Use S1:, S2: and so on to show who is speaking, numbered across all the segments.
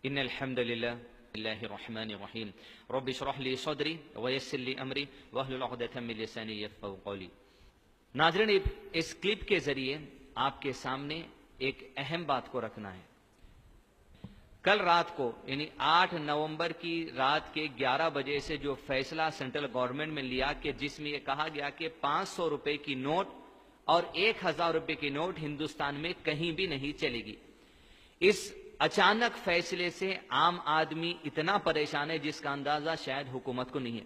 S1: ان الحمد للہ اللہ الرحمن الرحیم رب اشرح لی صدری ویسر لی امری واحلل عقدۃ من لسانی یفقہوا قولی۔ ناظرین، اس کلپ کے ذریعے آپ کے سامنے ایک اہم بات کو رکھنا ہے۔ کل رات کو یعنی 8 نومبر کی رات کے 11 بجے سے جو فیصلہ سینٹرل گورنمنٹ میں لیا کہ جس میں یہ کہا گیا کہ 500 روپے کی نوٹ اور 1000 روپے کی نوٹ ہندوستان میں کہیں بھی نہیں چلے گی، اس اچانک فیصلے سے عام آدمی اتنا پریشان ہے جس کا اندازہ شاید حکومت کو نہیں ہے۔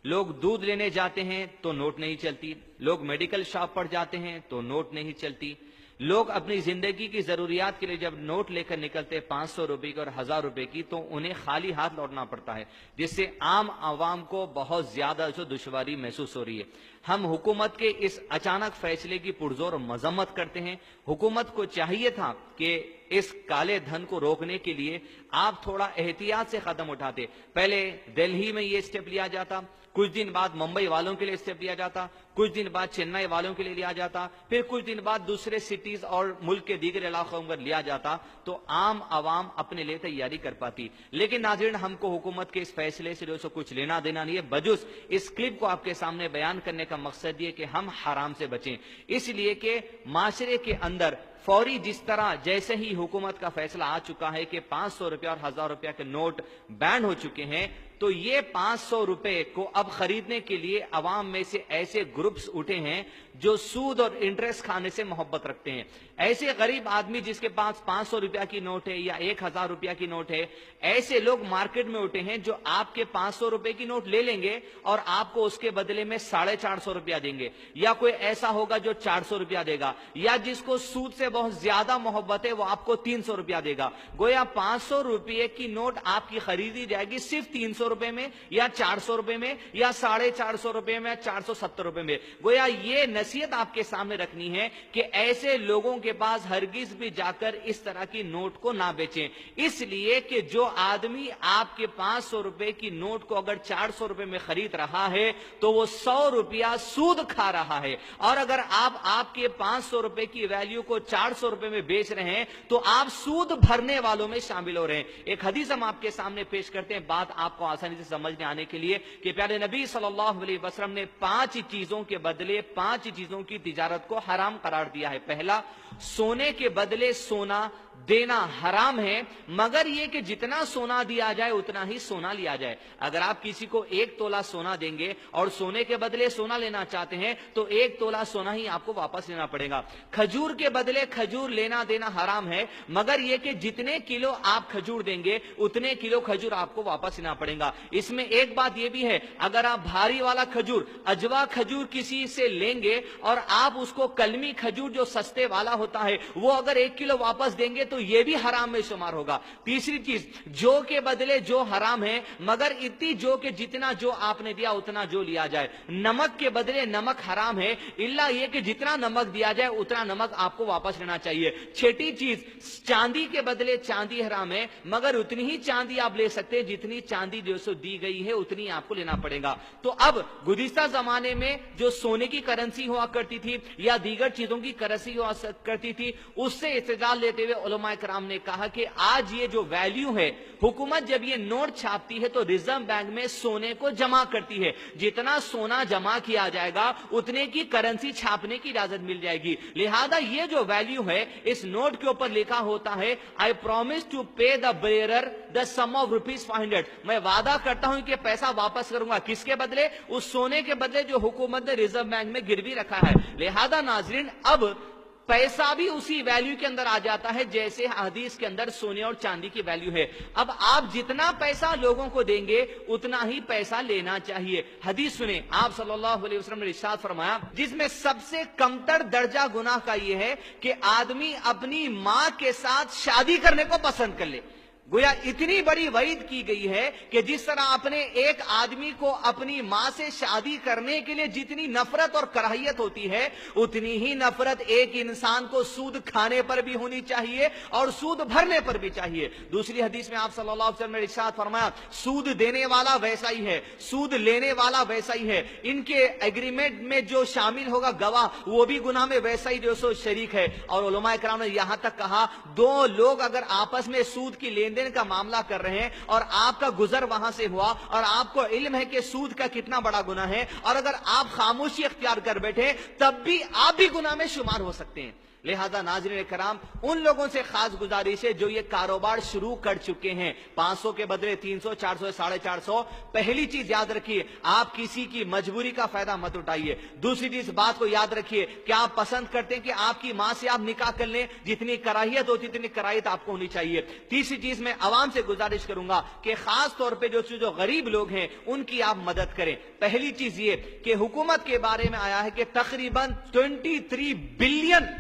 S1: لوگ دودھ لینے جاتے ہیں تو نوٹ نہیں چلتی، لوگ میڈیکل شاپ پر جاتے ہیں تو نوٹ نہیں چلتی، لوگ اپنی زندگی کی ضروریات کے لیے جب نوٹ لے کر نکلتے 500 روپے کی اور 1000 روپے کی تو انہیں خالی ہاتھ لوٹنا پڑتا ہے، جس سے عام عوام کو بہت زیادہ دشواری محسوس ہو رہی ہے۔ ہم حکومت کے اس اچانک فیصلے کی پرزور مذمت کرتے ہیں۔ حکومت کو چاہیے تھا کہ اس کالے دھن کو روکنے کے لیے آپ تھوڑا احتیاط سے قدم اٹھاتے۔ پہلے دلہی میں یہ اسٹیپ لیا جاتا، کچھ دن بعد ممبئی والوں کے لیے اسٹیپ لیا جاتا، کچھ دن بعد چنئی والوں کے لیے لیا جاتا، پھر کچھ دن بعد دوسرے سٹیز اور ملک کے دیگر علاقوں میں لیا جاتا تو عام عوام اپنے لیے تیاری کر پاتی۔ لیکن ناظرین، ہم کو حکومت کے اس فیصلے سے کچھ لینا دینا نہیں ہے، بجز اس کلپ کو آپ کے سامنے بیان کرنے کا مقصد یہ کہ ہم حرام سے بچیں، اس لیے کہ معاشرے کے اندر فوری جس طرح جیسے ہی حکومت کا فیصلہ آ چکا ہے کہ 500 روپے اور 1000 روپے کے نوٹ بین ہو چکے ہیں، تو یہ 500 روپے کو اب خریدنے کے لیے عوام میں سے ایسے گروپس اٹھے ہیں جو سود اور انٹرسٹ کھانے سے محبت رکھتے ہیں۔ ایسے غریب آدمی جس کے پاس 500 روپیہ کی نوٹ ہے یا 1000 روپیہ کی نوٹ ہے، ایسے لوگ مارکیٹ میں اٹھے ہیں جو آپ کے 500 روپے کی نوٹ لے لیں گے اور آپ کو اس کے بدلے میں 450 روپیہ دیں گے، یا کوئی ایسا ہوگا جو 400 روپیہ دے گا، یا جس کو سود سے بہت زیادہ محبت ہے وہ آپ کو 300 روپیہ دے گا۔ گویا 500 روپیے کی نوٹ آپ کی خریدی جائے گی صرف 300 روپے میں یا 400 روپے میں یا 450 روپے میں 470 روپے میں۔ گویا یہ نصیحت آپ کے سامنے رکھنی ہے کہ ایسے لوگوں کے پاس ہرگز بھی جا کر اس طرح کی نوٹ کو نہ بیچیں، اس لیے کہ جو آدمی آپ کے 500 روپے کی نوٹ کو اگر 400 روپے میں خرید رہا ہے تو وہ 100 روپیہ سود کھا رہا ہے، اور اگر آپ کے 500 روپے کی ویلیو کو 400 روپے میں بیچ رہے ہیں تو آپ سود بھرنے والوں میں شامل ہو رہے ہیں۔ ایک حدیث ہم آپ کے سامنے پیش کرتے ہیں بات آپ کو آسانی سے سمجھنے آنے کے لیے کہ پیارے نبی صلی اللہ علیہ وسلم نے 5 چیزوں کے بدلے 5 چیزوں کی تجارت کو حرام قرار دیا ہے۔ پہلا، سونے کے بدلے سونا دینا حرام ہے، مگر یہ کہ جتنا سونا دیا جائے اتنا ہی سونا لیا جائے۔ اگر آپ کسی کو 1 تولہ سونا دیں گے اور سونے کے بدلے سونا لینا چاہتے ہیں تو 1 تولہ سونا ہی آپ کو واپس لینا پڑے گا۔ کھجور کے بدلے کھجور لینا دینا حرام ہے، مگر یہ کہ جتنے کلو آپ کھجور دیں گے اتنے کلو کھجور آپ کو واپس لینا پڑے گا۔ اس میں ایک بات یہ بھی ہے، اگر آپ بھاری والا کھجور اجوا کھجور کسی سے لیں گے اور آپ اس کو کلمی کھجور جو سستے والا ہوتا ہے وہ اگر 1 کلو واپس دیں گے تو یہ بھی حرام میں شمار ہوگا۔ تیسری چیز، جو کے بدلے جو حرام ہے، مگر اتنی جو کہ جتنا جو آپ نے دیا اتنا جو لیا جائے۔ نمک کے بدلے نمک حرام ہے، الا یہ کہ جتنا نمک دیا جائے اتنا نمک آپ کو واپس لینا چاہیے۔ چھٹی چیز، چاندی کے بدلے چاندی حرام ہے، مگر اتنی ہی چاندی آپ لے سکتے ہیں جتنی چاندی جو سو دی گئی ہے اتنی آپ کو لینا پڑے گا۔ تو اب گزشتہ زمانے میں جو سونے کی کرنسی ہوا کرتی تھی یا دیگر چیزوں کی کرنسی ہوا کرتی تھی، اس سے استدلال لیتے ہوئے علماء کرام نے کہا کہ آج یہ جو ویلیو ہے، حکومت جب یہ نوٹ چھاپتی ہے تو ریزرو بینک میں سونے کو جمع کرتی ہے، جتنا سونا جمع کیا جائے گا اتنے کی کرنسی چھاپنے کی اجازت مل جائے گی۔ لہذا یہ جو ویلیو ہے اس نوٹ کے اوپر لکھا ہوتا ہے I promise to pay the bearer the sum of ₹500، میں وعدہ کرتا ہوں کہ پیسہ واپس کروں گا، کس کے بدلے؟ اس سونے کے بدلے جو حکومت نے ریزرو بینک میں گروی رکھا ہے۔ لہذا ناظرین، اب پیسہ بھی اسی ویلیو کے اندر آ جاتا ہے جیسے حدیث کے اندر سونے اور چاندی کی ویلیو ہے۔ اب آپ جتنا پیسہ لوگوں کو دیں گے اتنا ہی پیسہ لینا چاہیے۔ حدیث سنیں، آپ صلی اللہ علیہ وسلم نے ارشاد فرمایا جس میں سب سے کمتر درجہ گناہ کا یہ ہے کہ آدمی اپنی ماں کے ساتھ شادی کرنے کو پسند کر لے۔ گویا اتنی بڑی وعید کی گئی ہے کہ جس طرح اپنے ایک آدمی کو اپنی ماں سے شادی کرنے کے لیے جتنی نفرت اور کراہیت ہوتی ہے، اتنی ہی نفرت ایک انسان کو سود کھانے پر بھی ہونی چاہیے اور سود بھرنے پر بھی چاہیے۔ دوسری حدیث میں آپ صلی اللہ علیہ وسلم نے ارشاد فرمایا سود دینے والا ویسا ہی ہے، سود لینے والا ویسا ہی ہے، ان کے ایگریمنٹ میں جو شامل ہوگا گواہ وہ بھی گناہ میں ویسا ہی جو سو شریک ہے۔ اور علماء کرام نے یہاں تک کہا 2 لوگ اگر آپس میں سود کی لینے لین دین کا معاملہ کر رہے ہیں اور آپ کا گزر وہاں سے ہوا اور آپ کو علم ہے کہ سود کا کتنا بڑا گناہ ہے، اور اگر آپ خاموشی اختیار کر بیٹھے تب بھی آپ بھی گناہ میں شمار ہو سکتے ہیں۔ لہذا ناظرین کرام، ان لوگوں سے خاص گزارش ہے جو یہ کاروبار شروع کر چکے ہیں، 500 کے بدلے 300، 400، 450، پہلی چیز یاد رکھیے، آپ کسی کی مجبوری کا فائدہ مت اٹھائیے۔ دوسری چیز بات کو یاد رکھیے کہ آپ پسند کرتے ہیں کہ آپ کی ماں سے آپ نکاح کر لیں، جتنی کراہیت ہوتی اتنی کراہیت آپ کو ہونی چاہیے۔ تیسری چیز میں عوام سے گزارش کروں گا کہ خاص طور پہ جو غریب لوگ ہیں ان کی آپ مدد کریں۔ پہلی چیز یہ کہ حکومت کے بارے میں آیا ہے کہ تقریباً 23 بلین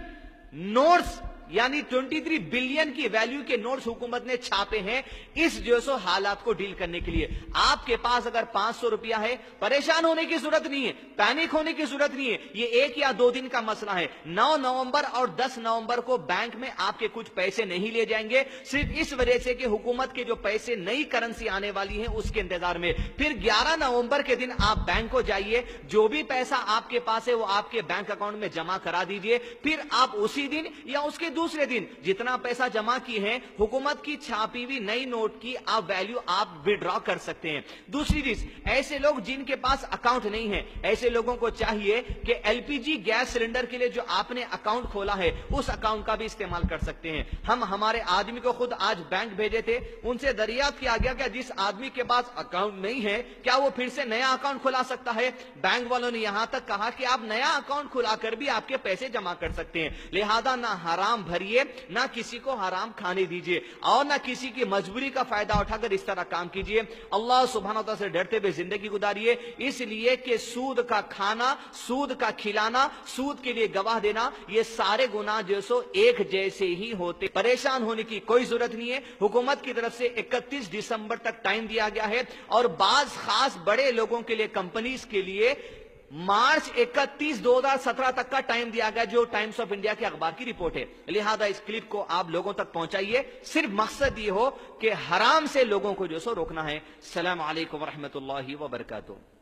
S1: نوٹس، یعنی 23 بلین کی ویلیو کے نوٹس حکومت نے چھاپے ہیں اس جو سو حالات کو ڈیل کرنے کے لیے۔ آپ کے پاس اگر 500 روپیہ ہے، پریشان ہونے کی ضرورت نہیں ہے، پینک ہونے کی ضرورت نہیں ہے، یہ 1 یا 2 دن کا مسئلہ ہے۔ 9 نومبر اور 10 نومبر کو بینک میں آپ کے کچھ پیسے نہیں لے جائیں گے، صرف اس وجہ سے کہ حکومت کے جو پیسے نئی کرنسی آنے والی ہیں اس کے انتظار میں۔ پھر 11 نومبر کے دن آپ بینک کو جائیے، جو بھی پیسہ آپ کے پاس ہے وہ آپ کے بینک اکاؤنٹ میں جمع کرا دیجئے، پھر آپ اسی دن یا اس کے دوسرے دن جتنا پیسہ جمع کی ہے حکومت کی چھاپی ہوئی نئی نوٹ کی آپ ویلیو آپ وڈرا کر سکتے ہیں۔ دوسری چیز، ایسے لوگ جن کے پاس اکاؤنٹ نہیں ہے، ایسے لوگوں کو چاہیے کہ L P G gas cylinder کے لیے جو آپ نے اکاؤنٹ کھولا ہے اس اکاؤنٹ کا بھی استعمال کر سکتے ہیں۔ ہم ہمارے آدمی کو خود آج بینک بھیجے تھے، ان سے دریافت کیا گیا کہ جس آدمی کے پاس اکاؤنٹ نہیں ہے کیا وہ پھر سے نیا اکاؤنٹ کھلا سکتا ہے؟ بینک والوں نے یہاں تک کہا کہ آپ نیا اکاؤنٹ کھلا کر بھی آپ کے پیسے جمع کر سکتے ہیں۔ لہذا نہ حرام بھریے، نہ کسی کو حرام کھانے دیجئے، اور نہ کسی کی مجبوری کا فائدہ اٹھا کر اس طرح کام کیجئے۔ اللہ سبحانہ وتعالی سے ڈرتے ہوئے زندگی گزاریے، اس لیے کہ سود کا کھانا، سود کا کھلانا، سود کے لیے گواہ دینا، یہ سارے گناہ جو سو ایک جیسے ہی ہوتے۔ پریشان ہونے کی کوئی ضرورت نہیں ہے۔ حکومت کی طرف سے 31 دسمبر تک ٹائم دیا گیا ہے، اور بعض خاص بڑے لوگوں کے لیے، کمپنیز کے لیے مارچ 31، 2017 تک کا ٹائم دیا گیا، جو ٹائمز آف انڈیا کے اخبار کی رپورٹ ہے۔ لہذا اس کلپ کو آپ لوگوں تک پہنچائیے، صرف مقصد یہ ہو کہ حرام سے لوگوں کو جو سو روکنا ہے۔ السلام علیکم ورحمۃ اللہ وبرکاتہ۔